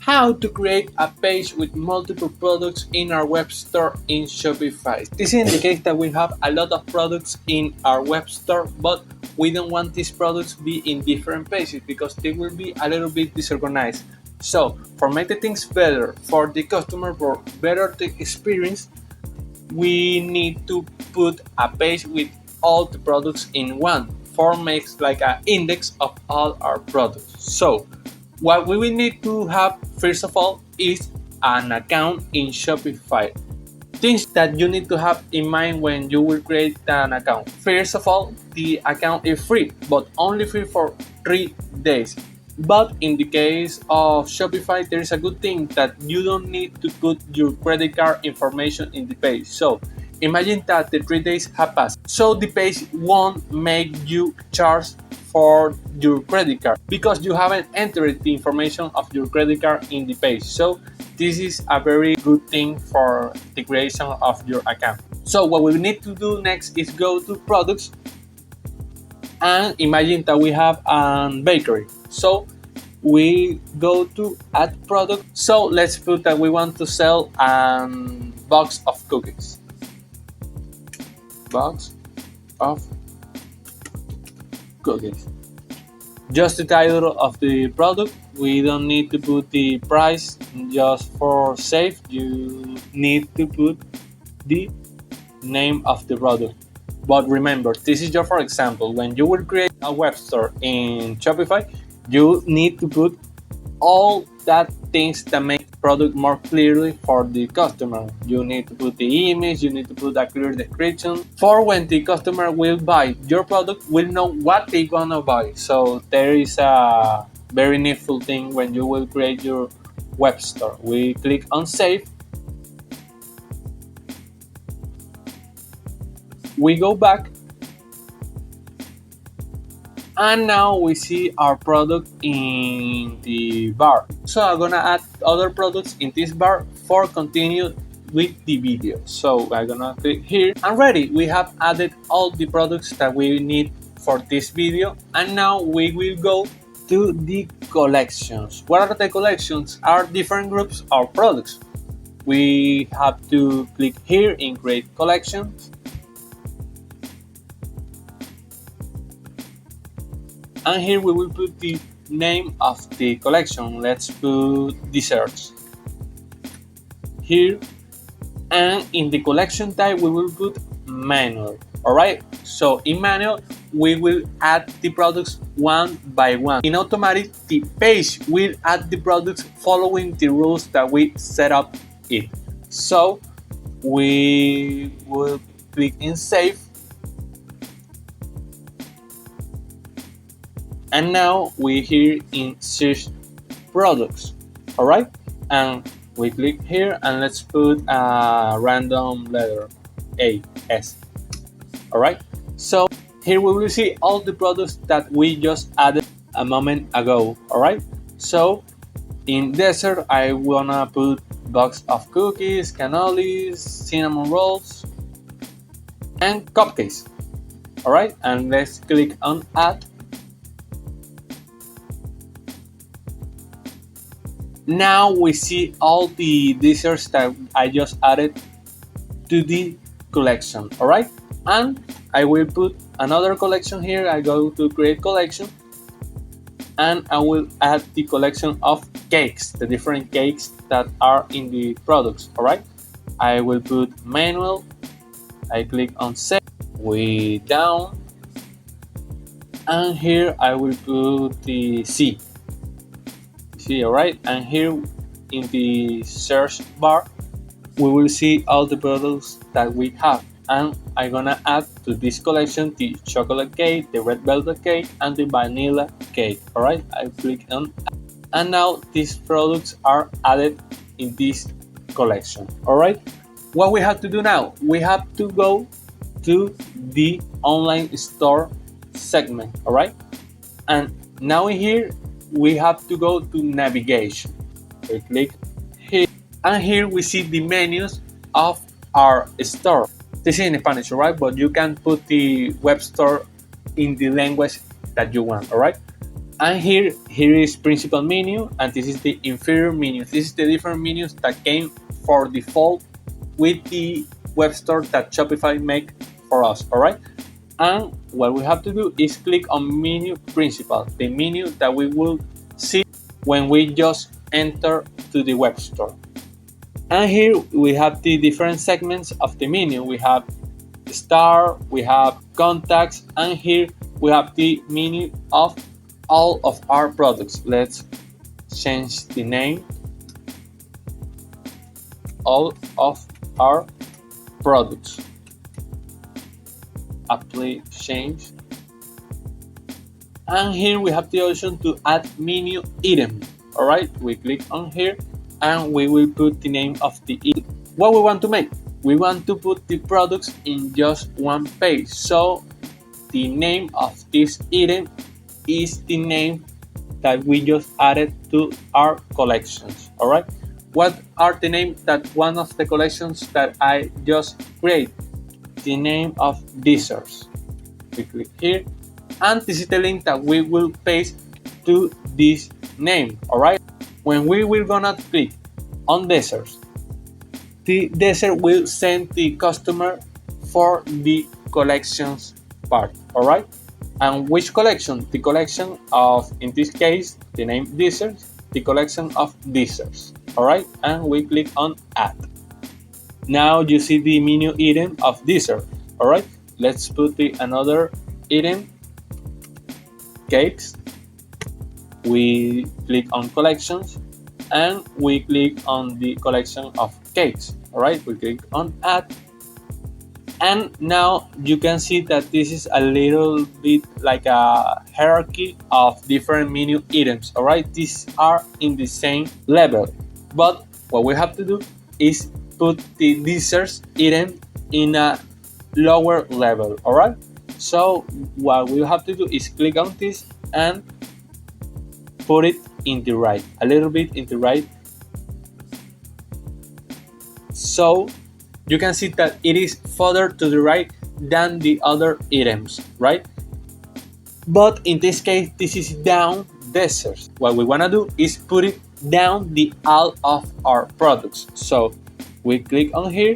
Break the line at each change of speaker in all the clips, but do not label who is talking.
How to create a page with multiple products in our web store in Shopify. This indicates that we have a lot of products in our web store, but we don't want these products to be in different pages because they will be a little bit disorganized. So, for making things better for the customer, for better the experience, we need to put a page with all the products in one. For makes like an index of all our products. So, what we will need to have first of all is an account in Shopify. Things that you need to have in mind when you will create an account. First of all, the account is free, but only free for 3 days. But in the case of Shopify, there is a good thing that you don't need to put your credit card information in the page. So imagine that the 3 days have passed. So the page won't make you charge for your credit card because you haven't entered the information of your credit card in the page. So this is a very good thing for the creation of your account. So what we need to do next is go to products and imagine that we have a bakery. So we go to add product. So let's put that we want to sell a box of cookies. Box of cookies. Just the title of the product. We don't need to put the price. Just for safe, you need to put the name of the product. But remember, this is just for example. When you will create a web store in Shopify, you need to put all that things that make the product more clearly for the customer. You need to put the image, you need to put a clear description for when the customer will buy your product, will know what they're gonna buy. So there is a very needful thing when you will create your web store. We click on save. We go back. And now we see our product in the bar. So I'm gonna add other products in this bar for continue with the video. So I'm gonna click here and ready. We have added all the products that we need for this video. And now we will go to the collections. What are the collections? Are different groups of products. We have to click here in create collections. And here we will put the name of the collection. Let's put desserts here, and in the collection type we will put manual. Alright, so in manual we will add the products one by one. In automatic, the page will add the products following the rules that we set up it. So we will click in save. And now we here in search products. Alright, and we click here and let's put a random letter A, S. Alright, so here we will see all the products that we just added a moment ago. Alright, so in dessert I wanna put box of cookies, cannolis, cinnamon rolls, and cupcakes. Alright, and let's click on add. Now we see all the desserts that I just added to the collection. Alright, and I will put another collection here. I go to create collection and I will add the collection of cakes, the different cakes that are in the products. Alright, I will put manual. I click on save. We down, and here I will put the C. Alright, and here in the search bar we will see all the products that we have, and I'm gonna add to this collection the chocolate cake, the red velvet cake, and the vanilla cake. Alright, I click on, and now these products are added in this collection. Alright, what we have to do now, we have to go to the online store segment. Alright, and now in here we have to go to navigation. We click here, and here we see the menus of our store. This is in Spanish, right? But you can put the web store in the language that you want. All right. And here is principal menu, and this is the inferior menu. This is the different menus that came for default with the web store that Shopify make for us. All right. And what we have to do is click on menu principal, the menu that we will see when we just enter to the web store. And here we have the different segments of the menu. We have star, we have contacts, and here we have the menu of all of our products. Let's change the name. All of our products. Apply change. And here we have the option to add menu item. All right, we click on here and we will put the name of the item. What we want to make? We want to put the products in just one page. So the name of this item is the name that we just added to our collections. All right. What are the names that one of the collections that I just created? The name of desserts. We click here, and this is the link that we will paste to this name. All right. When we will gonna click on desserts, the dessert will send the customer for the collections part. All right. And which collection? The collection of, in this case, the name desserts, the collection of desserts. All right. And we click on add. Now you see the menu item of dessert. All right. Let's put the another item, cakes. We click on collections and we click on the collection of cakes. All right. We click on add. And now you can see that this is a little bit like a hierarchy of different menu items. All right. These are in the same level, but what we have to do is put the desserts item in a lower level. All right. So what we have to do is click on this and put it in the right, a little bit in the right. So you can see that it is further to the right than the other items, right? But in this case, this is down desserts. What we want to do is put it down the all of our products. So we click on here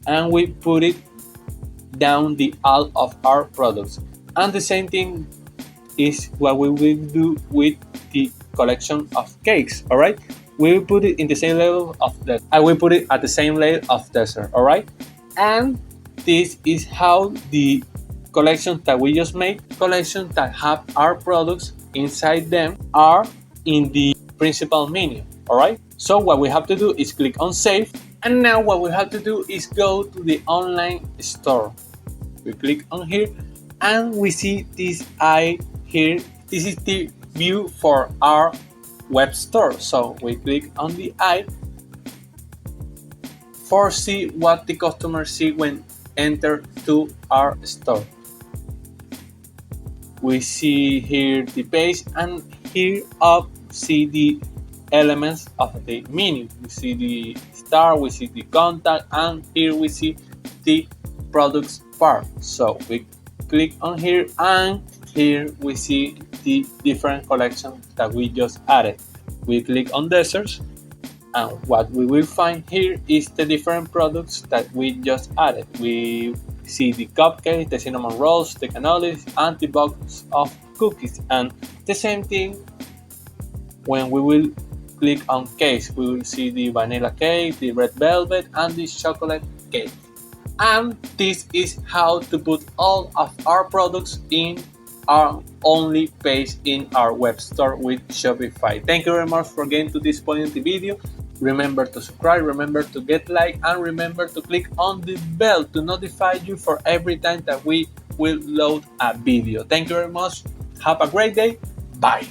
and we put it down the all of our products. And the same thing is what we will do with the collection of cakes. All right. We will put it in the same level of that. I will put it at the same level of dessert. All right. And this is how the collection that we just made, collections that have our products inside them, are in the principal menu. All right. So what we have to do is click on save. And now what we have to do is go to the online store. We click on here and we see this eye here. This is the view for our web store. So we click on the eye for see what the customer see when enter to our store. We see here the page, and here up see the elements of the menu. We see the star, we see the contact, and here we see the products part. So we click on here, and here we see the different collections that we just added. We click on desserts, and what we will find here is the different products that we just added. We see the cupcakes, the cinnamon rolls, the cannolis, and the box of cookies. And the same thing when we will click on cakes, we will see the vanilla cake, the red velvet, and the chocolate cake. And this is how to put all of our products in our only page in our web store with Shopify. Thank you very much for getting to this point in the video. Remember to subscribe, remember to get like, and remember to click on the bell to notify you for every time that we will load a video. Thank you very much. Have a great day. Bye.